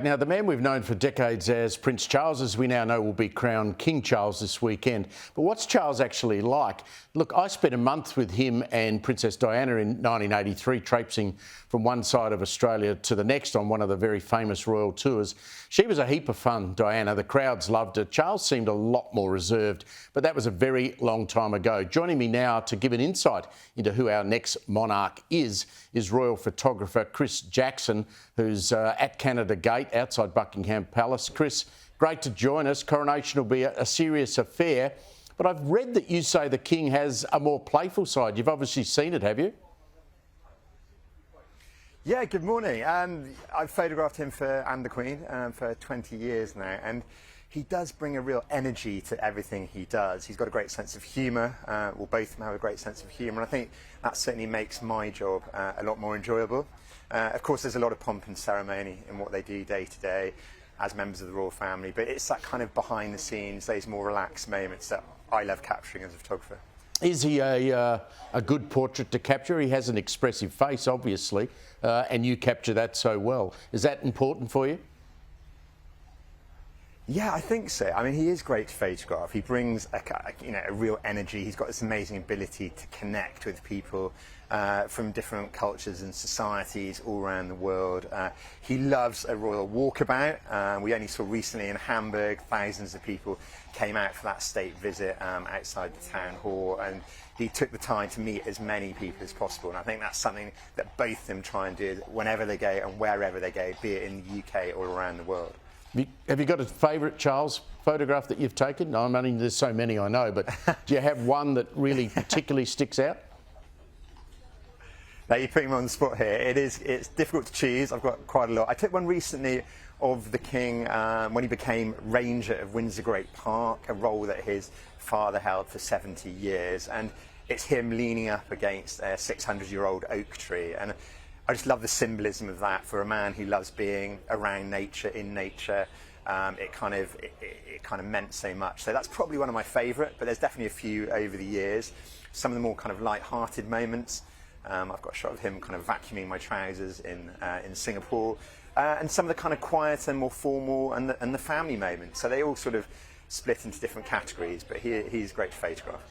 Now, the man we've known for decades as Prince Charles, as we now know, will be crowned King Charles this weekend. But what's Charles actually like? Look, I spent a month with him and Princess Diana in 1983, traipsing from one side of Australia to the next on one of the very famous royal tours. She was a heap of fun, Diana. The crowds loved her. Charles seemed a lot more reserved, but that was a very long time ago. Joining me now to give an insight into who our next monarch is royal photographer Chris Jackson, who's at Canada Gate outside Buckingham Palace. Chris, great to join us. Coronation will be a serious affair, but I've read that you say the King has a more playful side. You've obviously seen it, have you? Yeah, good morning. I've photographed him and the Queen for 20 years now, and he does bring a real energy to everything he does. He's got a great sense of humour. Well, both of them have a great sense of humour, and I think that certainly makes my job a lot more enjoyable. Of course, there's a lot of pomp and ceremony in what they do day to day as members of the royal family, but it's that kind of behind the scenes, those more relaxed moments that I love capturing as a photographer. Is he a good portrait to capture? He has an expressive face, obviously, and you capture that so well. Is that important for you? Yeah, I think so. I mean, he is great to photograph. He brings a real energy. He's got this amazing ability to connect with people from different cultures and societies all around the world. He loves a royal walkabout. We only saw recently in Hamburg, thousands of people came out for that state visit outside the town hall, and he took the time to meet as many people as possible. And I think that's something that both of them try and do whenever they go and wherever they go, be it in the UK or around the world. Have you got a favourite Charles photograph that you've taken? I mean, there's so many I know, but do you have one that really particularly sticks out? Now, you're putting me on the spot here. It's difficult to choose. I've got quite a lot. I took one recently of the King when he became Ranger of Windsor Great Park, a role that his father held for 70 years. And it's him leaning up against a 600-year-old oak tree. And I just love the symbolism of that for a man who loves being around nature, in nature. It kind of meant so much. So that's probably one of my favourite, but there's definitely a few over the years. Some of the more kind of light-hearted moments. I've got a shot of him kind of vacuuming my trousers in Singapore, and some of the kind of quieter, more formal, and the family moments. So they all sort of split into different categories, but he's great to photograph.